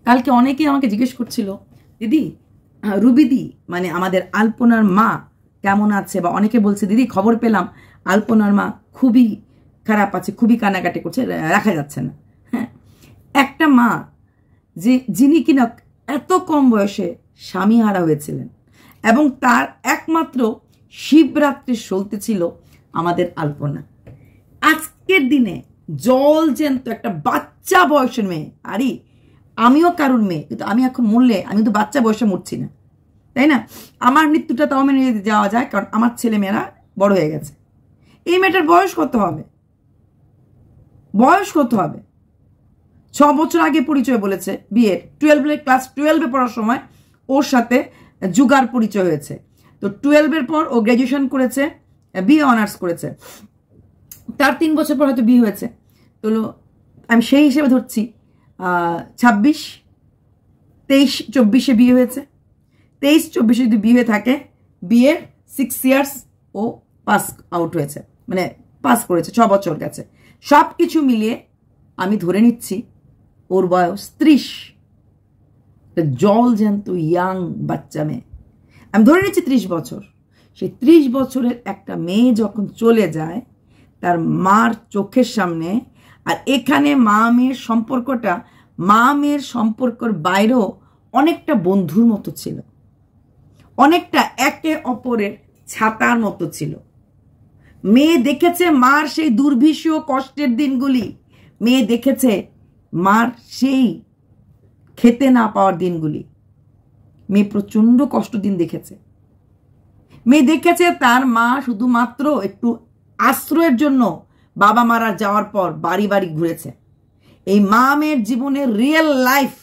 কালকে অনেকেই আমাকে জিজ্ঞেস করছিল, দিদি রুবিদি মানে আমাদের আলপনার মা কেমন আছে, বা অনেকে বলছে দিদি খবর পেলাম আলপনার মা খুবই খারাপ আছে, খুবই কান্নাকাটি করছে, রাখা যাচ্ছে না। হ্যাঁ, একটা মা যিনি কিনা এত কম বয়সে স্বামী হারা হয়েছিলেন এবং তার একমাত্র শিবরাত্রির সলতে ছিল আমাদের আলপনা। আজকের দিনে জল জ্যান্ত একটা বাচ্চা বয়সের মেয়ে, আরে আমিও কারুর মেয়ে, কিন্তু আমি এখন মরলে আমি তো বাচ্চা বয়সে মরছি না, তাই না? আমার মৃত্যুটা তাও মেনে নিতে যাওয়া যায়, কারণ আমার ছেলে মেয়েরা বড় হয়ে গেছে। এই মেয়েটার বয়স কত হবে? বয়স কত হবে? 6 বছর আগে পরিচয় বলেছে বিয়ের, 12 ক্লাস 12 পড়ার সময় ওর সাথে জুগার পরিচয় হয়েছে। তো 12 পর ও গ্র্যাজুয়েশন করেছে, বিএ অনার্স করেছে, তার 3 বছর পর হয়তো বিয়ে হয়েছে। তো আমি সেই হিসেবে ধরছি 26, 23, 24 বিয়ে হয়েছে। 23, 24 যদি বিয়ে হয়ে থাকে, বিয়ের 6 ইয়ার্স ও পাস আউট হয়েছে, মানে পাস করেছে, 6 বছর গেছে। সব কিছু মিলিয়ে আমি ধরে নিচ্ছি ওর বয়স 30। জল জ্যান্ত ইয়াং বাচ্চা মেয়ে, আমি ধরে নিচ্ছি 30 বছর। সেই 30 বছরের একটা মেয়ে যখন চলে যায় তার মার চোখের সামনে, আর এখানে মা মেয়ের সম্পর্কটা মা মেয়ের সম্পর্কের বাইরেও অনেকটা বন্ধুর মতো ছিল, অনেকটা একে অপরের ছাতার মতো ছিল। মেয়ে দেখেছে মার সেই দুর্বিষহ কষ্টের দিনগুলি, মেয়ে দেখেছে মার সেই খেতে না পাওয়ার দিনগুলি, মেয়ে প্রচন্ড কষ্ট দিন দেখেছে। মেয়ে দেখেছে তার মা শুধুমাত্র একটু আশ্রয়ের জন্য বাবা মারা যাওয়ার পর বাড়ি বাড়ি ঘুরেছে। এই মা মেয়ের জীবনের রিয়েল লাইফ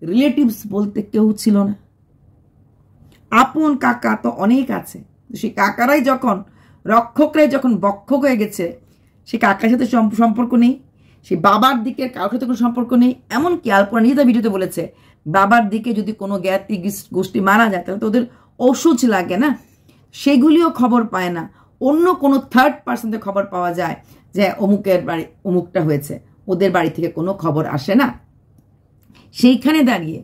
রিলেটিভস বলতে কেউ ছিল না। আপন কাকা তো অনেক আছে, সেই কাকারাই যখন রক্ষকরাই যখন বক্ষক হয়ে গেছে, সে কাকার সাথে সম্পর্ক নেই, সে বাবার দিকের কারোর সাথে কোনো সম্পর্ক নেই। এমনকি আলপনা নিজে ভিডিওতে বলেছে বাবার দিকে যদি কোনো জ্ঞাতি গোষ্ঠী মারা যায় তাহলে তো ওদের ওষুধ লাগে না, সেগুলিও খবর পায় না। অন্য কোনো থার্ড পার্সনকে খবর পাওয়া যায় যে অমুকের বাড়ি অমুকটা হয়েছে, ওদের বাড়ি থেকে কোনো খবর আসে না। সেইখানে দাঁড়িয়ে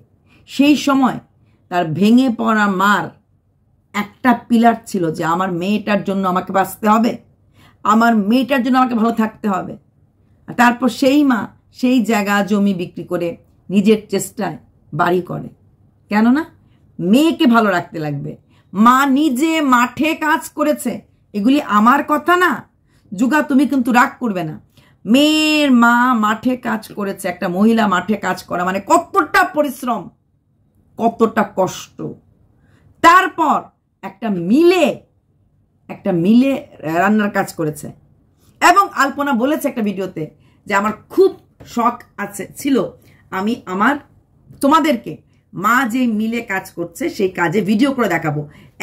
সেই সময় তার ভেঙে পড়া মার একটা পিলার ছিল যে আমার মেয়েটার জন্য আমাকে বাঁচতে হবে, আমার মেয়েটার জন্য আমাকে ভালো থাকতে হবে। তারপর সেই মা সেই জায়গা জমি বিক্রি করে নিজের চেষ্টায় বাড়ি করে, কেননা মেয়েকে ভালো রাখতে লাগবে। মা নিজে মাঠে কাজ করেছে, এগুলি আমার কথা না, যুগা তুমি কিন্তু রাগ করবে না। মেয়ের মা মাঠে কাজ করেছে, একটা মহিলা মাঠে কাজ করা মানে কতটা পরিশ্রম, কতটা কষ্ট। তারপর একটা মিলে রান্নার কাজ করেছে। এবং আলপনা বলেছে একটা ভিডিওতে যে আমার খুব শখ ছিল আমি তোমাদেরকে মা যে মিলে কাজ করছে সেই কাজে ভিডিও করে দেখাবো।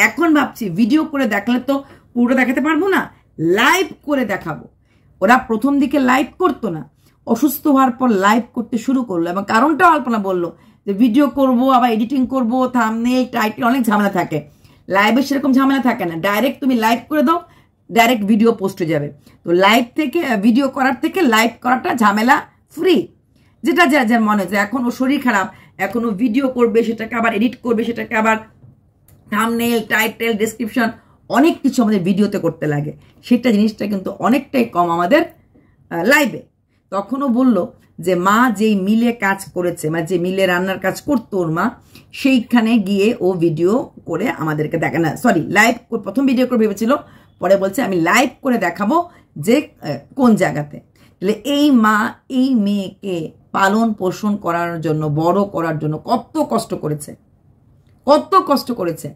এখন ভাবছি ভিডিও করে দেখালে তো পুরোটা দেখাতে পারবো না, লাইভ করে দেখাবো। ওরা প্রথম দিকে লাইভ করতো না, অসুস্থ হওয়ার পর লাইভ করতে শুরু করলো। এবং কারণটাও আলপনা বললো যে ভিডিও করব, আবার এডিটিং করব, থাম্বনেল টাইটেল অনেক ঝামেলা থাকে। লাইভে সেরকম ঝামেলা থাকে না, ডাইরেক্ট তুমি লাইভ করে দাও, ডাইরেক্ট ভিডিও পোস্ট হয়ে যাবে। তো লাইভ থেকে ভিডিও করার থেকে লাইভ করাটা ঝামেলা ফ্রি, যেটা যার মনে হচ্ছে। এখন ও শরীর খারাপ, এখন ও ভিডিও করবে, সেটাকে আবার এডিট করবে, সেটাকে আবার থাম্বনেল টাইটেল ডেসক্রিপশন অনেক কিছু আমাদের ভিডিওতে করতে লাগে, সেটা জিনিসটা কিন্তু অনেকটাই কম আমাদের লাইভে। তখনও বলল যে মা যেই মিলে কাজ করেছে, মানে যে মিলে রান্নার কাজ করতো ওর মা, সেইখানে গিয়ে ও ভিডিও করে আমাদেরকে দেখে না, সরি লাইভ প্রথম ভিডিও করে ভেবেছিল, পরে বলছে আমি লাইভ করে দেখাবো যে কোন জায়গাতে। তাহলে এই মা এই মেয়েকে পালন পোষণ করার জন্য, বড় করার জন্য কত কষ্ট করেছে, কত কষ্ট করেছে।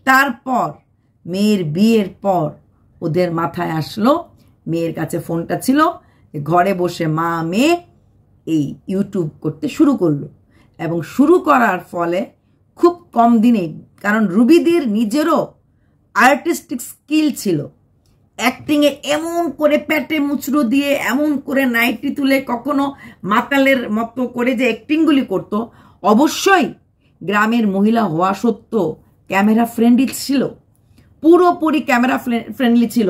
তারপর মেয়ের বিয়ের পর ওদের মাথায় আসলো, মেয়ের কাছে ফোনটা ছিল, ঘরে বসে মা মেয়ে এই ইউটিউব করতে শুরু করলো। এবং শুরু করার ফলে খুব কম দিনেই, কারণ রুবিদির নিজেরও আর্টিস্টিক স্কিল ছিল, অ্যাক্টিংয়ে এমন করে পেটে মুচড়ো দিয়ে, এমন করে নাইটি তুলে, কখনো মাতালের মতো করে যে অ্যাক্টিংগুলি করতো, অবশ্যই গ্রামের মহিলা হওয়া সত্ত্বেও ক্যামেরা ফ্রেন্ডলি ছিল, পুরোপুরি ক্যামেরা ফ্রেন্ডলি ছিল।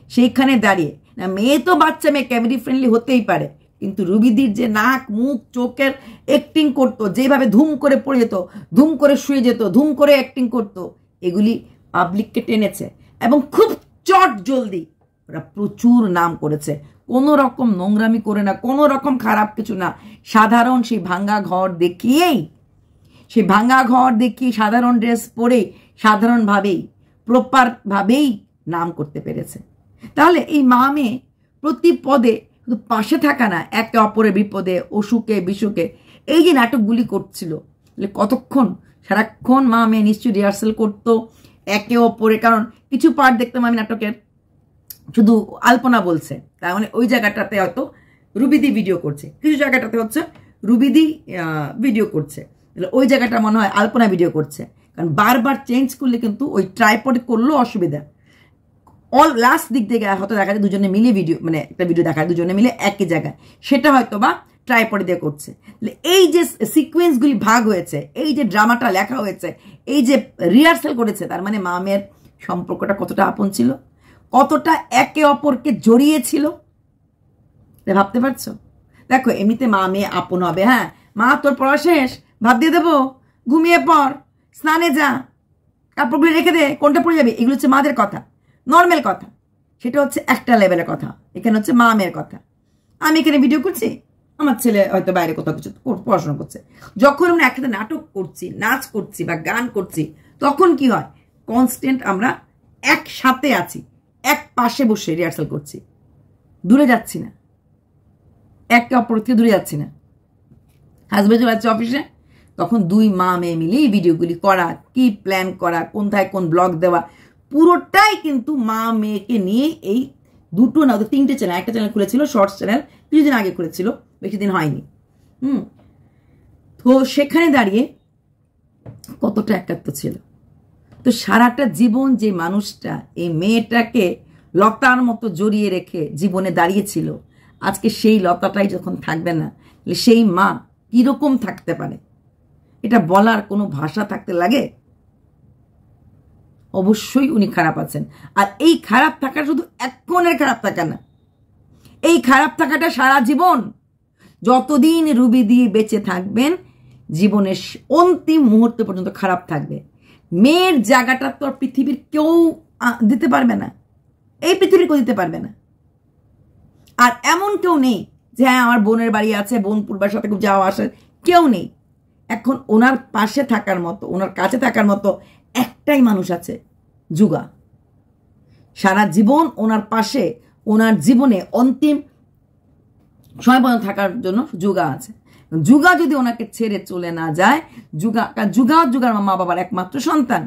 সেইখানে দাঁড়িয়ে না, মেয়ে তো বাচ্চা মেয়ে ক্যামেরা ফ্রেন্ডলি হতেই পারে, কিন্তু রুবিদির যে নাক মুখ চোখের অ্যাক্টিং করতো, যেভাবে ধুম করে পড়ে যেত, ধুম করে শুয়ে যেত, ধুম করে অ্যাক্টিং করতো, এগুলি পাবলিককে টেনেছে এবং খুব চট জলদি ওরা প্রচুর নাম করেছে। কোনো রকম নোংরামি করে না, কোনো রকম খারাপ কিছু না, সাধারণ সেই ভাঙ্গা ঘর দেখিয়েই, সেই ভাঙ্গা ঘর দেখিয়ে সাধারণ ড্রেস পরেই সাধারণভাবেই প্রপারভাবেই নাম করতে পেরেছে। তাহলে এই মা মেয়ে প্রতি পদে শুধু পাশে থাকা না, একে অপরের বিপদে অসুখে বিসুখে এই যে নাটকগুলি করছিল, কতক্ষণ সারাক্ষণ মা মেয়ে নিশ্চয়ই রিহার্সাল করতো একে অপরে। কারণ কিছু পার্ট দেখতাম আমি নাটকের শুধু আলপনা বলছে, তার মানে ওই জায়গাটাতে হয়তো রুবিদি ভিডিও করছে, কিছু জায়গাটাতে হচ্ছে রুবিদি ভিডিও করছে, ওই জায়গাটা মনে হয় আলপনা ভিডিও করছে। কারণ বারবার চেঞ্জ করলে কিন্তু ওই ট্রাইপড করলেও অসুবিধা। লাস্ট দিক থেকে হয়তো দেখা যায় দুজনে মিলে ভিডিও, মানে একটা ভিডিও দেখা যায় দুজনে মিলে একই জায়গায়, সেটা হয়তো বা ট্রাইপডে দিয়ে করছে। এই যে সিকোয়েন্সগুলি ভাগ হয়েছে, এই যে ড্রামাটা লেখা হয়েছে, এই যে রিহার্সাল করেছে, তার মানে মা মেয়ের সম্পর্কটা কতটা আপন ছিল, কতটা একে অপরকে জড়িয়েছিল, ভাবতে পারছো? দেখো এমনিতে মা মেয়ে আপন হবে, হ্যাঁ মা তোর পড়া শেষ, ভাত দিয়ে দেবো, ঘুমিয়ে পড়, স্নানে যা, কাপড়গুলি রেখে দে, কোনটা পড়ে যাবে, এগুলো হচ্ছে মাদের কথা, নর্মাল কথা। সেটা হচ্ছে একটা লেভেলের কথা। এখানে হচ্ছে মা মেয়ের কথা। আমি এখানে ভিডিও করছি, আমার ছেলে হয়তো বাইরে কোথাও কিছু পড়াশোনা করছে। যখন আমরা একসাথে নাটক করছি, নাচ করছি বা গান করছি, তখন কি হয়, কনস্ট্যান্ট আমরা একসাথে আছি, এক পাশে বসে রিহার্সাল করছি, দূরে যাচ্ছি না, একে অপর থেকে দূরে যাচ্ছি না। হাজবেন্ড যাচ্ছে অফিসে, তখন দুই মা মেয়ে মিলেই ভিডিওগুলি করা, কি প্ল্যান করা, কোনটায় কোন ব্লগ দেওয়া, পুরোটাই কিন্তু মা মেয়েকে নিয়ে। এই দুটো না, তিনটে চ্যানেল, একটা চ্যানেল খুলেছিল শর্টস চ্যানেল, কিছুদিন আগে খুলেছিল, বেশি দিন হয়নি। তো সেখানে দাঁড়িয়ে কতটা একাত্ম ছিল। তো সারাটা জীবন যে মানুষটা এই মেয়েটাকে লতার মতো জড়িয়ে রেখে জীবনে দাঁড়িয়েছিল, আজকে সেই লতাটাই যখন থাকবে না, সেই মা কিরকম থাকতে পারে, এটা বলার কোনো ভাষা থাকতে লাগে? অবশ্যই উনি খারাপ আছেন। আর এই খারাপ থাকা শুধু এখনের খারাপ থাকা না, এই খারাপ থাকাটা সারা জীবন, যতদিন রুবিদি বেঁচে থাকবেন, জীবনের অন্তিম মুহূর্ত পর্যন্ত খারাপ থাকবে। মেয়ের জায়গাটা তো আর পৃথিবীর কেউ দিতে পারবে না, এই পৃথিবীর কেউ দিতে পারবে না। আর এমন কেউ নেই যে হ্যাঁ আমার বোনের বাড়ি আছে, বোন পূর্বার সাথে খুব যাওয়া আসার কেউ নেই। এখন ওনার পাশে থাকার মতো, ওনার কাছে থাকার মতো একটাই মানুষ আছে, যুগা। সারা জীবন ওনার পাশে, ওনার জীবনে অন্তিম সময় পর্যন্ত থাকার জন্য যুগা আছে। যুগা যদি ওনাকে ছেড়ে চলে না যায়, যুগার মা বাবার একমাত্র সন্তান,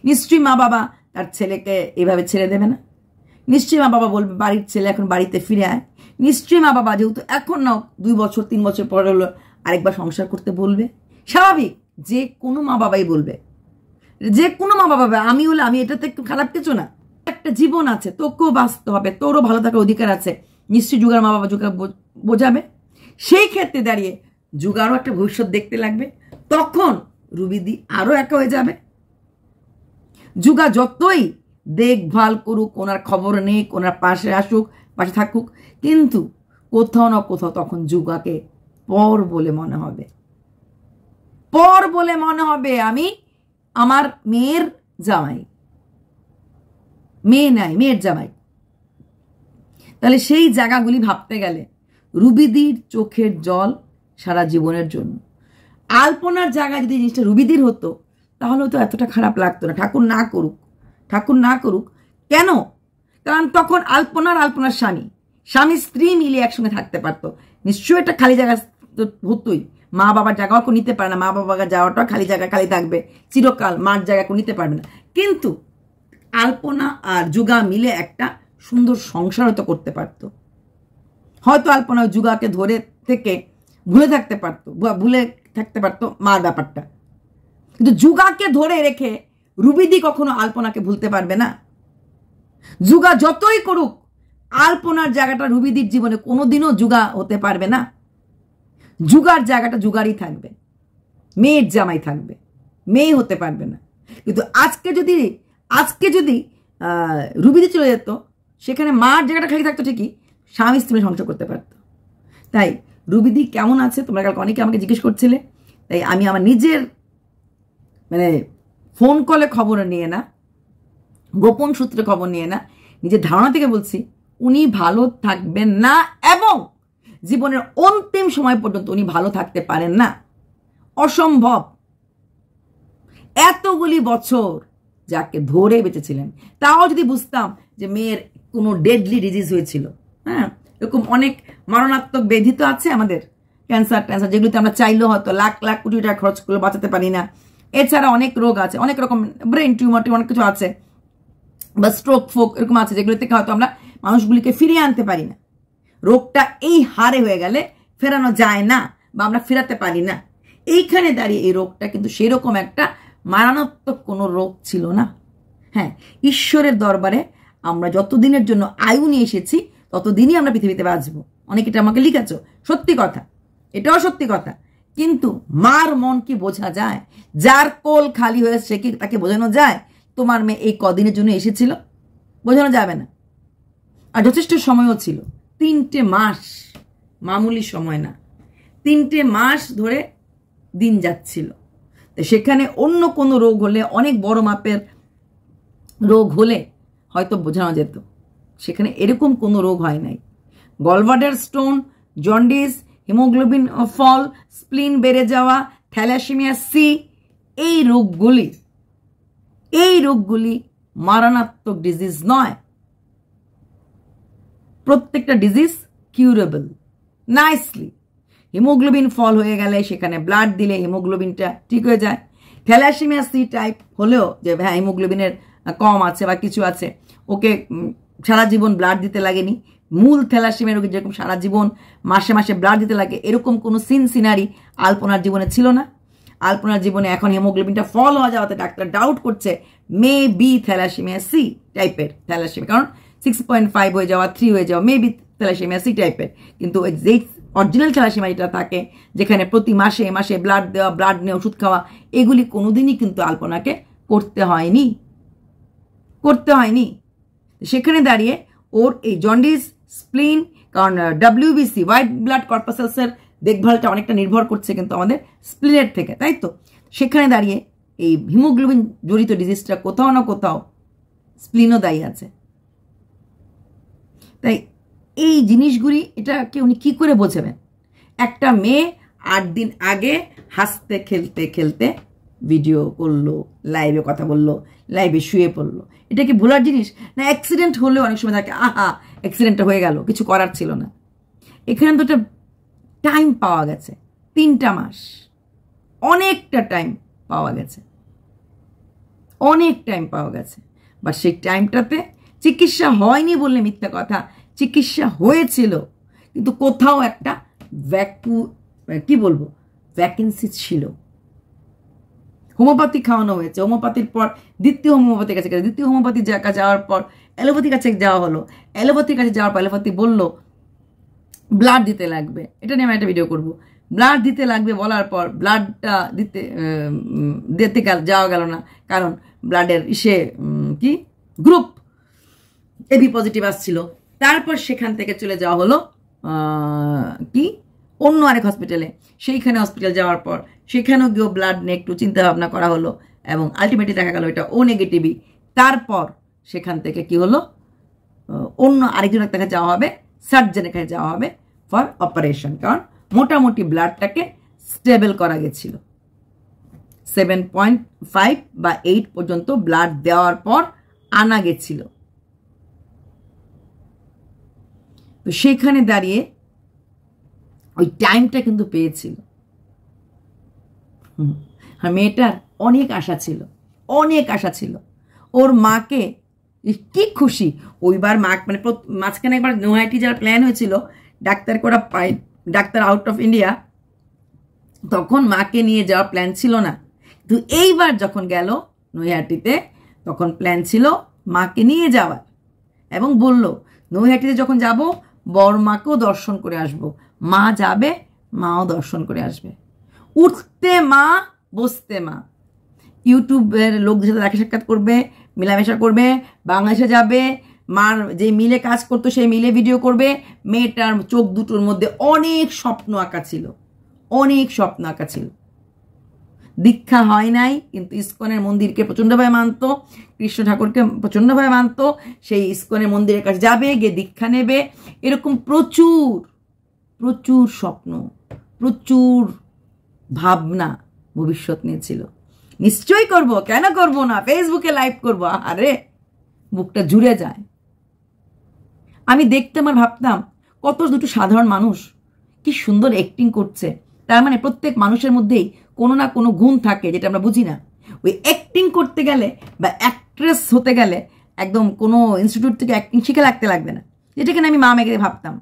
নিশ্চয়ই মা বাবা তার ছেলেকে এভাবে ছেড়ে দেবে না। নিশ্চয়ই মা বাবা বলবে বাড়ির ছেলে এখন বাড়িতে ফিরে আয়। নিশ্চয়ই মা বাবা, যেহেতু এখন না 2 বছর 3 বছর পরে হলো, আরেকবার সংসার করতে বলবে, স্বাভাবিক, যে কোনো মা বাবাই বলবে, যে কোনো মা বাবা। আমি হলে আমি এটাতে একটু খারাপ কিছু না, একটা জীবন আছে, তোকেও বাঁচতে হবে, তোরও ভালো থাকার অধিকার আছে, নিশ্চয়ই যুগার মা বাবা যুগা বোঝাবে। সেই ক্ষেত্রে দাঁড়িয়ে যুগারও একটা ভবিষ্যৎ দেখতে লাগবে, তখন রুবিদি আরো একা হয়ে যাবে। যুগা যতই দেখভাল করুক, ওনার খবর নেই, ওনার পাশে আসুক, পাশে থাকুক, কিন্তু কোথাও না কোথাও তখন যুগাকে পর বলে মনে হবে, পর বলে মনে হবে। আমি আমার মেয়ের জামাই, মেয়ে নাই, মেয়ের জামাই। তাহলে সেই জায়গাগুলি ভাবতে গেলে রুবিদির চোখের জল সারা জীবনের জন্য। আলপনার জায়গায় যদি জিনিসটা রুবিদির হতো, তাহলে তো এতটা খারাপ লাগতো না। ঠাকুর না করুক, ঠাকুর না করুক। কেন? কারণ তখন আলপনার স্বামী স্ত্রী মিলে একসঙ্গে থাকতে পারতো। নিশ্চয়ই একটা খালি জায়গা তো হতোই। মা বাবার জায়গাও কেউ নিতে পারে না, মা বাবার যাওয়াটাও খালি জায়গা খালি থাকবে চিরকাল, মার জায়গা কেউ নিতে পারবে না। কিন্তু আলপনা আর যুগা মিলে একটা সুন্দর সংসার হয়তো করতে পারতো। হয়তো আলপনা যুগাকে ধরে থেকে ভুলে থাকতে পারতো মার ব্যাপারটা। কিন্তু যুগাকে ধরে রেখে রুবিদি কখনো আলপনাকে ভুলতে পারবে না। যুগা যতই করুক, আলপনার জায়গাটা রুবিদির জীবনে কোনোদিনও যুগা হতে পারবে না। যুগার জায়গাটা যুগারই থাকবে, মেয়ের জামাই থাকবে, মেয়ে হতে পারবে না। কিন্তু আজকে যদি রুবিদি চলে যেত, সেখানে মার জায়গাটা খালি থাকতো ঠিকই, স্বামী স্ত্রী সংসার করতে পারতো। তাই রুবিদি কেমন আছে তোমরা কালকে অনেকে আমাকে জিজ্ঞেস করছিলে, তাই আমি আমার নিজের মানে ফোন কলে খবর নিয়ে না, গোপন সূত্রে খবর নিয়ে না, নিজের ধারণা থেকে বলছি উনি ভালো থাকবেন না এবং জীবনের অন্তিম সময় পর্যন্ত উনি ভালো থাকতে পারেন না, অসম্ভব। এতগুলি বছর যাকে ধরে বেঁচেছিলেন, তাও যদি বুঝতাম যে মেয়ের কোনো ডেডলি ডিজিজ হয়েছিল, হ্যাঁ এরকম অনেক মারণাত্মক ব্যাধি তো আছে আমাদের, ক্যান্সার ট্যান্সার, যেগুলোতে আমরা চাইলেও হয়তো লাখ লাখ কোটি টাকা খরচ করে বাঁচাতে পারি না। এছাড়া অনেক রোগ আছে, অনেক রকম ব্রেন টিউমার অনেক কিছু আছে, বা স্ট্রোক ফোক এরকম আছে, যেগুলো থেকে হয়তো আমরা মানুষগুলিকে ফিরিয়ে আনতে পারি না। রোগটা এই হারে হয়ে গেলে ফেরানো যায় না বা আমরা ফেরাতে পারি না। এইখানে দাঁড়িয়ে এই রোগটা কিন্তু সেরকম একটা মারাত্মক কোনো রোগ ছিল না। হ্যাঁ, ঈশ্বরের দরবারে আমরা যতদিনের জন্য আয়ু নিয়ে এসেছি ততদিনই আমরা পৃথিবীতে বাঁচবো। অনেকে এটা আমাকে লিখেছ, সত্যি কথা, এটাও সত্যি কথা। কিন্তু মার মন কি বোঝা যায়? যার কোল খালি হয়ে সে কি তাকে বোঝানো যায় তোমার মেয়ে এই কদিনের জন্য এসেছিল? বোঝানো যাবে না। আর যথেষ্ট সময়ও ছিল, 3টে মাস, মামুলি সময় না, 3টে মাস ধরে দিন যাচ্ছিল। তো সেখানে অন্য কোনো রোগ হলে, অনেক বড় মাপের রোগ হলে হয়তো বোঝানো যেত, সেখানে এরকম কোনো রোগ হয় নাই। গলব্লাডার স্টোন, জন্ডিস, হিমোগ্লোবিন ফল, স্প্লিন বেড়ে যাওয়া, থ্যালাসেমিয়া সি, এই রোগগুলি মারাত্মক ডিজিজ নয়। প্রত্যেকটা ডিজিজ কিউরেবল নাইসলি। হিমোগ্লোবিন ফল হয়ে গেলে সেখানে ব্লাড দিলে হিমোগ্লোবিনটা ঠিক হয়ে যায়। থ্যালাসেমিয়া সি টাইপ হলেও যে হ্যাঁ হিমোগ্লোবিনের কম আছে বা কিছু আছে, ওকে সারা জীবন ব্লাড দিতে লাগেনি। মূল থ্যালাসেমিয়া রোগী যেরকম সারা জীবন মাসে মাসে ব্লাড দিতে লাগে, এরকম কোনো সিনারি আলপনার জীবনে ছিল না। আলপনার জীবনে এখন হিমোগ্লোবিনটা ফল হওয়া যাওয়াতে ডাক্তার ডাউট করছে মে বি থ্যালাসেমিয়া সি টাইপের থ্যালাসেমিয়া, কারণ 6.5 হয়ে যাওয়া, 3 হয়ে যাওয়া, মে বি থ্যালাসেমিয়া সি টাইপের। কিন্তু যেই অরিজিনাল থ্যালাসেমিয়া যেটা থাকে, যেখানে প্রতি মাসে মাসে ব্লাড দেওয়া, ব্লাড নিয়ে ওষুধ খাওয়া, এগুলি কোনোদিনই কিন্তু আলপনাকে করতে হয়নি। সেখানে দাঁড়িয়ে ওর এই জন্ডিস, স্প্লিন, কারণ WBC হোয়াইট ব্লাড কর্পাসেলসের দেখভালটা অনেকটা নির্ভর করছে কিন্তু আমাদের স্প্লিনের থেকে, তাই তো? সেখানে দাঁড়িয়ে এই হিমোগ্লোবিন জড়িত ডিজিজটা কোথাও না কোথাও স্প্লিনও দায়ী আছে। তাই এই জিনিসগুলি এটাকে উনি কি করে বোঝাবেন? একটা মেয়ে 8 দিন আগে হাসতে খেলতে খেলতে ভিডিও করলো, লাইভে কথা বললো, লাইভে শুয়ে পড়লো, এটা কি ভোলার জিনিস? না অ্যাক্সিডেন্ট হলেও অনেক সময় থাকে আহা অ্যাক্সিডেন্টটা হয়ে গেল, কিছু করার ছিল না। এখানে তো একটা টাইম পাওয়া গেছে, 3টা মাস, অনেকটা টাইম পাওয়া গেছে, বা সেই টাইমটাতে চিকিৎসা হয়নি বললে মিথ্যা কথা, চিকিৎসা হয়েছিল, কিন্তু কোথাও একটা ভ্যাকেন্সি ছিল। হোমিওপ্যাথি খাওয়ানো হয়েছে, হোমিওপ্যাথির পর দ্বিতীয় হোমিওপ্যাথির কাছে গেছে, দ্বিতীয় হোমিওপ্যাথির যাওয়ার পর অ্যালোপ্যাথির কাছে যাওয়া হলো, অ্যালোপ্যাথির কাছে যাওয়ার পর অ্যালোপ্যাথি বললো ব্লাড দিতে লাগবে, এটা নিয়ে আমি একটা ভিডিও করবো। ব্লাড দিতে লাগবে বলার পর ব্লাডটা দিতে যাওয়া গেল না, কারণ ব্লাডের কি গ্রুপ এবি পজিটিভ আসছিল। তারপর সেখান থেকে চলে যাওয়া হলো কি অন্য আরেক হসপিটালে, সেইখানে হসপিটাল যাওয়ার পর সেখানেও গিয়েও ব্লাড নিয়ে একটু চিন্তা ভাবনা করা হলো এবং আলটিমেটলি দেখা গেল এটা ও নেগেটিভই। তারপর সেখান থেকে কি হলো, অন্য আরেকজনের কাছে যাওয়া হবে, সার্জনের কাছে যাওয়া হবে ফর অপারেশন, কারণ মোটামুটি ব্লাডটাকে স্টেবল করা গেছিল। 7.5 বা 8 পর্যন্ত ব্লাড দেওয়ার পর আনা গেছিল। তো সেখানে দাঁড়িয়ে ওই টাইমটা কিন্তু পেয়েছিল। আর মেয়েটার অনেক আশা ছিল, ওর মাকে কি খুশি ওইবার মানে মাঝখানে একবার নৈহাটি যাওয়ার প্ল্যান হয়েছিল, ডাক্তার আউট অফ ইন্ডিয়া, তখন মাকে নিয়ে যাওয়ার প্ল্যান ছিল না। কিন্তু এইবার যখন গেল নৈহাটিতে, তখন প্ল্যান ছিল মাকে নিয়ে যাওয়ার, এবং বলল নৈহাটিতে যখন যাব বড় মাকেও দর্শন করে আসব, মা যাবে, মাও দর্শন করে আসবে। উঠতে মা, বসতে মা, ইউটিউবের লোকদের সাথে দেখা সাক্ষাৎ করবে, মেলামেশা করবে, বাংলাদেশে যাবে, মার যে মিলে কাজ করতো সেই মিলে ভিডিও করবে। মেয়েটার চোখ দুটোর মধ্যে অনেক স্বপ্ন আঁকা ছিল, অনেক স্বপ্ন আঁকা ছিল। দীক্ষা হয় নাই, কিন্তু ইস্কনের মন্দিরকে প্রচণ্ডভাবে মানত, কৃষ্ণ ঠাকুরকে প্রচণ্ডভাবে মানত। সেই ইস্কনের মন্দিরের কাছে যাবে, গিয়ে দীক্ষা নেবে, এরকম প্রচুর প্রচুর স্বপ্ন, প্রচুর ভাবনা ভবিষ্যৎ নিয়েছিল। নিশ্চয়ই করব, কেন করব না, ফেসবুকে লাইভ করবো। আরে বুকটা জুড়ে যায়। আমি দেখতাম আর ভাবতাম কত দুটো সাধারণ মানুষ কি সুন্দর অ্যাক্টিং করছে। তার মানে প্রত্যেক মানুষের মধ্যেই কোনো না কোনো গুণ থাকে যেটা আমরা বুঝি না। ওই অ্যাক্টিং করতে গেলে বা অ্যাক্ট্রেস হতে গেলে একদম কোনো ইনস্টিটিউট থেকে অ্যাক্টিং শিখে লাগতে লাগবে না, যেটা কিনা আমি মা মেয়েকে ভাবতাম।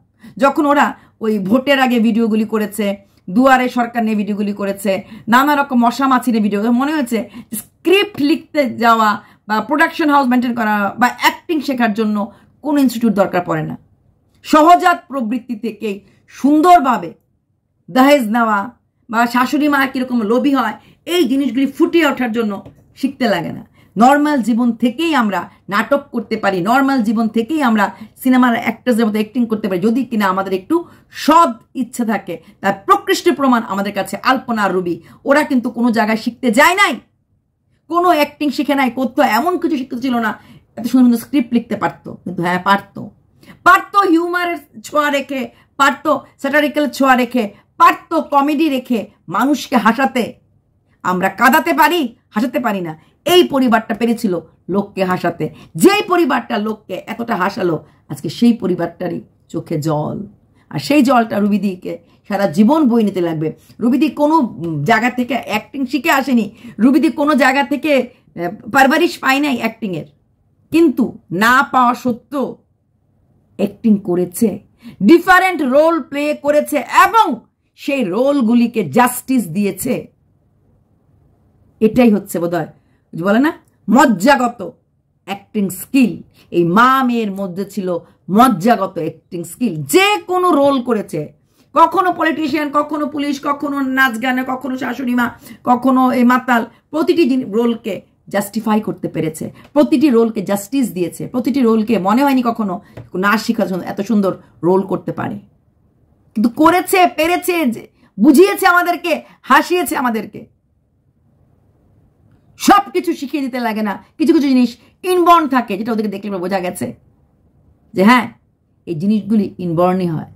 যখন ওরা ওই ভোটের আগে ভিডিওগুলি করেছে, দুয়ারে সরকার নিয়ে ভিডিওগুলি করেছে, নানা রকম মশা মাছি নিয়ে ভিডিও, মনে হয়েছে স্ক্রিপ্ট লিখতে যাওয়া বা প্রোডাকশন হাউস মেনটেন করা বা অ্যাক্টিং শেখার জন্য কোনো ইনস্টিটিউট দরকার পড়ে না। সহজাত প্রবৃত্তি থেকেই সুন্দরভাবে দহেজ নেওয়া বা শাশুড়ি মা কীরকম লোভী হয় এই জিনিসগুলি ফুটিয়ে ওঠার জন্য শিখতে লাগে না। নর্মাল জীবন থেকেই আমরা নাটক করতে পারি, নর্মাল জীবন থেকেই আমরা সিনেমার অ্যাক্টরসের মতো অ্যাক্টিং করতে পারি, যদি কিনা আমাদের একটু সৎ ইচ্ছা থাকে। তার প্রকৃষ্ট প্রমাণ আমাদের কাছে আলপনা আর রুবি। ওরা কিন্তু কোনো জায়গায় শিখতে যায় নাই, কোনো অ্যাক্টিং শিখে নাই, করতো এমন কিছু শিখতে ছিল না। এত সুন্দর সুন্দর স্ক্রিপ্ট লিখতে পারতো, কিন্তু হ্যাঁ পারতো, পারতো হিউমারের ছোঁয়া রেখে, পারতো স্যাটারিক্যাল ছোঁয়া রেখে, পারতো কমেডি রেখে মানুষকে হাসাতে। আমরা কাঁদাতে পারি, হাসাতে পারি না। এই পরিবারটা পেরেছিল লোককে হাসাতে। যেই পরিবারটা লোককে এতটা হাসালো, আজকে সেই পরিবারটারই চোখে জল। আর সেই জলটা রুবিদিকে সারা জীবন বই নিতে লাগবে। রুবিদি কোনো জায়গা থেকে অ্যাক্টিং শিখে আসেনি, রুবিদি কোনো জায়গা থেকে পারভারিশ পায় নাই অ্যাক্টিংয়ের, কিন্তু না পাওয়া সত্ত্বেও অ্যাক্টিং করেছে, ডিফারেন্ট রোল প্লে করেছে এবং সেই রোলগুলিকে জাস্টিস দিয়েছে। এটাই হচ্ছে বোধহয় বলে না মজ্জাগত অ্যাক্টিং স্কিল। এই মা মেয়ের মধ্যে ছিল মজ্জাগত অ্যাক্টিং স্কিল। যে কোনো রোল করেছে, কখনো পলিটিশিয়ান, কখনো পুলিশ, কখনো নাচ গানে, কখনো শাশুড়ি মা, কখনো এই মাতাল। প্রতিটি রোলকে জাস্টিফাই করতে পেরেছে, প্রতিটি রোলকে জাস্টিস দিয়েছে, প্রতিটি রোলকে মনে হয়নি কখনো না শিখার জন্য এত সুন্দর রোল করতে পারে। কিন্তু করেছে, পেরেছে, বুঝিয়েছে আমাদেরকে, হাসিয়েছে আমাদেরকে। সব কিছু শিখিয়ে দিতে লাগে না, কিছু কিছু জিনিস ইনবর্ন থাকে, যেটা ওদেরকে দেখলে বোঝা গেছে যে হ্যাঁ এই জিনিসগুলি ইনবর্নই হয়।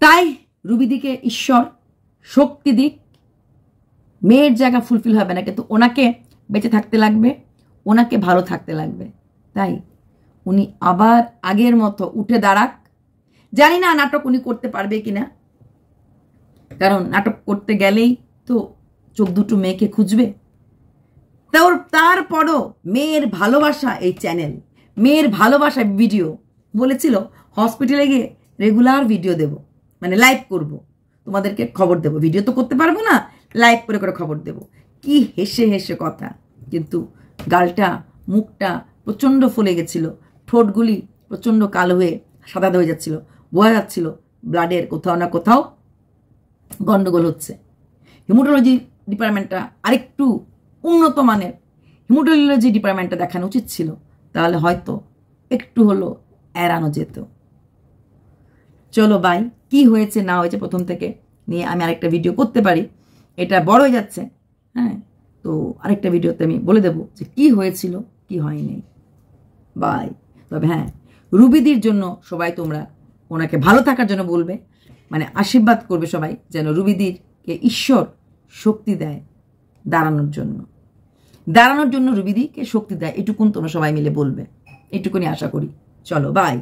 তাই রুবিদিকে ঈশ্বর শক্তি দিক, মেয়ের জায়গা ফুলফিল হবে না, কিন্তু ওনাকে বেঁচে থাকতে লাগবে, ওনাকে ভালো থাকতে লাগবে। তাই উনি আবার আগের মতো উঠে দাঁড়াক। জানি না নাটক উনি করতে পারবে কিনা, কারণ নাটক করতে গেলেই তো চোখ দুটো মেয়েকে খুঁজবে। তারপরও মেয়ের ভালোবাসা এই চ্যানেল, মেয়ের ভালোবাসা ভিডিও বলেছিল হসপিটালে গিয়ে রেগুলার ভিডিও দেব, মানে লাইভ করব, তোমাদেরকে খবর দেব। ভিডিও তো করতে পারবো না, লাইভ করে করে খবর দেব। কি হেসে হেসে কথা, কিন্তু গালটা মুখটা প্রচণ্ড ফুলে গেছিল, ঠোঁটগুলি প্রচণ্ড কালো হয়ে সাদা হয়ে যাচ্ছিল, বোঝা যাচ্ছিল ব্লাডের কোথাও না কোথাও গন্ডগোল হচ্ছে। হিমোটোলজি ডিপার্টমেন্টটা আরেকটু উন্নত মানের হিমোটোলজি ডিপার্টমেন্টটা দেখানো উচিত ছিল, তাহলে হয়তো একটু হলো এড়ানো যেত। চলো বাই, কি হয়েছে না হয়েছে প্রথম থেকে নিয়ে আমি আরেকটা ভিডিও করতে পারি, এটা বড় হয়ে যাচ্ছে। হ্যাঁ, তো আরেকটা ভিডিওতে আমি বলে দেবো যে কি হয়েছিল কি হয়নি। বাই। তবে হ্যাঁ, রুবিদির জন্য সবাই তোমরা ওনাকে ভালো থাকার জন্য বলবে, মানে আশীর্বাদ করবে সবাই, যেন রুবিদিকে ঈশ্বর শক্তি দেয় দাঁড়ানোর জন্য রুবিদিকে শক্তি দেয়, এটুকুন তোমরা সবাই মিলে বলবে, এটুকুনি আশা করি। চলো বাই।